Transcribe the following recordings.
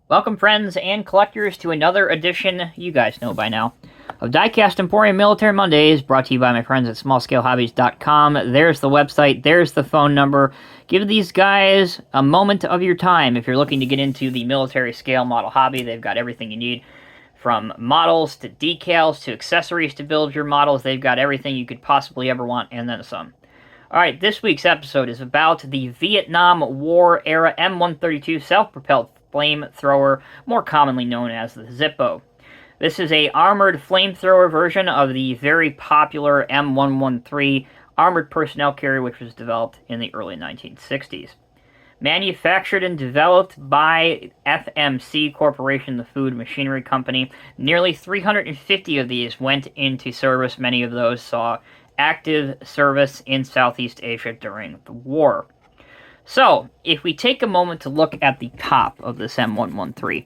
Welcome, friends and collectors, to another edition, you guys know by now, of Diecast Emporium Military Mondays, brought to you by my friends at smallscalehobbies.com. There's the website, there's the phone number. Give these guys a moment of your time if you're looking to get into the military scale model hobby. They've got everything you need, from models to decals to accessories to build your models. They've got everything you could possibly ever want, and then some. Alright, this week's episode is about the Vietnam War era M132 self-propelled flamethrower, more commonly known as the Zippo. This is a armored flamethrower version of the very popular M113 Armored Personnel Carrier, which was developed in the early 1960s. Manufactured and developed by FMC Corporation, the food machinery company, nearly 350 of these went into service. Many of those saw active service in Southeast Asia during the war. So, if we take a moment to look at the top of this M113,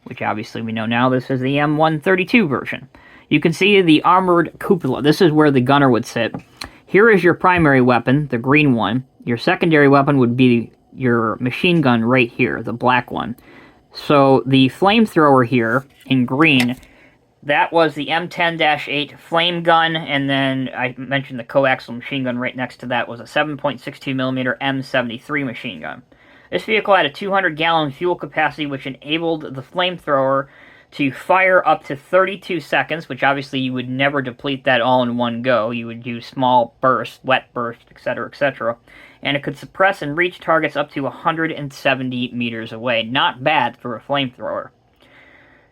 which obviously we know now this is the M132 version, you can see the armored cupola. This is where the gunner would sit. Here is your primary weapon, the green one. Your secondary weapon would be your machine gun right here, the black one. So, the flamethrower here in green, that was the M10-8 flame gun, and then I mentioned the coaxial machine gun right next to that was a 7.62mm M73 machine gun. This vehicle had a 200-gallon fuel capacity, which enabled the flamethrower to fire up to 32 seconds, which obviously you would never deplete that all in one go. You would do small bursts, wet bursts, etc., etc. And it could suppress and reach targets up to 170 meters away. Not bad for a flamethrower.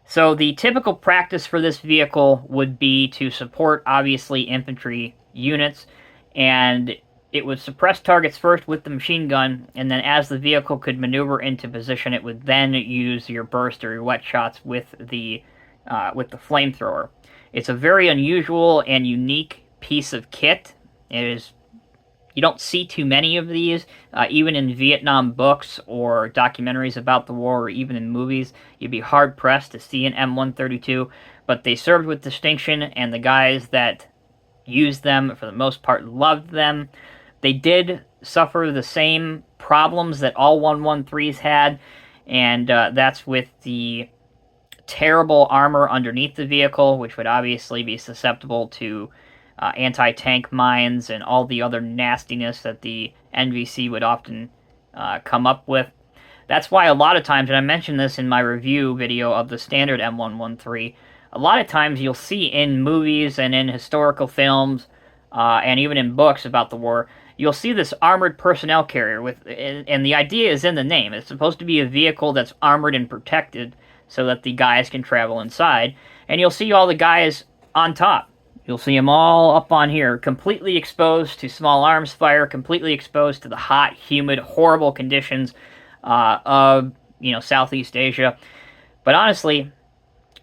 So the typical practice for this vehicle would be to support, obviously, infantry units, and it would suppress targets first with the machine gun, and then as the vehicle could maneuver into position, it would then use your burst or your wet shots with the flamethrower. It's a very unusual and unique piece of kit. You don't see too many of these, even in Vietnam books or documentaries about the war, or even in movies. You'd be hard-pressed to see an M132, but they served with distinction, and the guys that used them, for the most part, loved them. They did suffer the same problems that all 113s had, and that's with the terrible armor underneath the vehicle, which would obviously be susceptible to anti-tank mines and all the other nastiness that the NVC would often come up with. That's why a lot of times, and I mentioned this in my review video of the standard M113, a lot of times you'll see in movies and in historical films and even in books about the war, you'll see this armored personnel carrier, and the idea is in the name. It's supposed to be a vehicle that's armored and protected so that the guys can travel inside, and you'll see all the guys on top. You'll see them all up on here, completely exposed to small arms fire, completely exposed to the hot, humid, horrible conditions of, Southeast Asia. But honestly,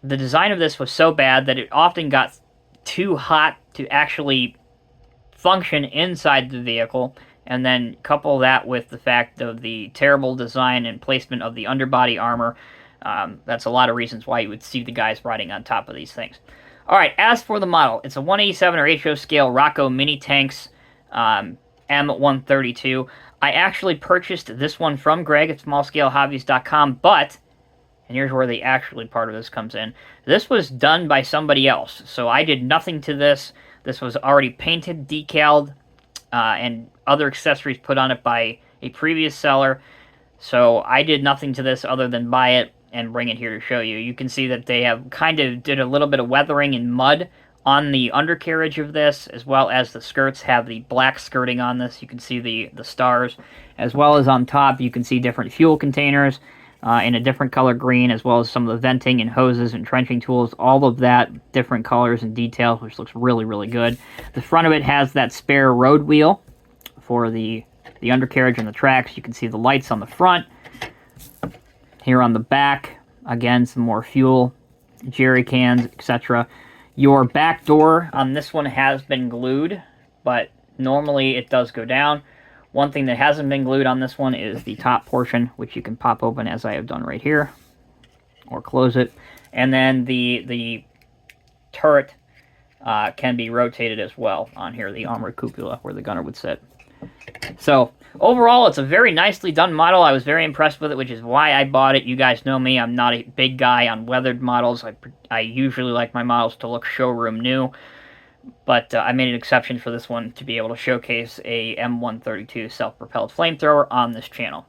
the design of this was so bad that it often got too hot to actually function inside the vehicle, and then couple that with the fact of the terrible design and placement of the underbody armor. That's a lot of reasons why you would see the guys riding on top of these things. Alright, as for the model, it's a 187 or HO scale Roco MiniTanks M132. I actually purchased this one from Greg at smallscalehobbies.com, but, and here's where the actually part of this comes in, this was done by somebody else, so I did nothing to this. This was already painted, decaled, and other accessories put on it by a previous seller, so I did nothing to this other than buy it and bring it here to show you. You can see that they have kind of did a little bit of weathering in mud on the undercarriage of this, as well as the skirts have the black skirting on this. You can see the stars, as well as on top you can see different fuel containers in a different color green, as well as some of the venting and hoses and trenching tools, all of that different colors and details, which looks really, really good. The front of it has that spare road wheel for the undercarriage and the tracks. You can see the lights on the front. Here on the back, again, some more fuel, jerry cans, etc. Your back door on this one has been glued, but normally it does go down. One thing that hasn't been glued on this one is the top portion, which you can pop open as I have done right here, or close it. And then the turret can be rotated as well on here, the armored cupola where the gunner would sit. So, overall, it's a very nicely done model. I was very impressed with it, which is why I bought it. You guys know me. I'm not a big guy on weathered models. I usually like my models to look showroom new. But I made an exception for this one to be able to showcase a M132 self-propelled flamethrower on this channel.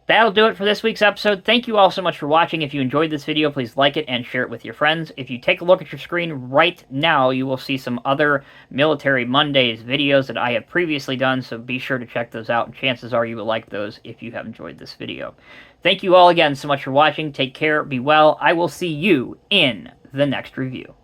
That'll do it for this week's episode. Thank you all so much for watching. If you enjoyed this video, please like it and share it with your friends. If you take a look at your screen right now, you will see some other Military Mondays videos that I have previously done, so be sure to check those out, and chances are you will like those if you have enjoyed this video. Thank you all again so much for watching. Take care, be well. I will see you in the next review.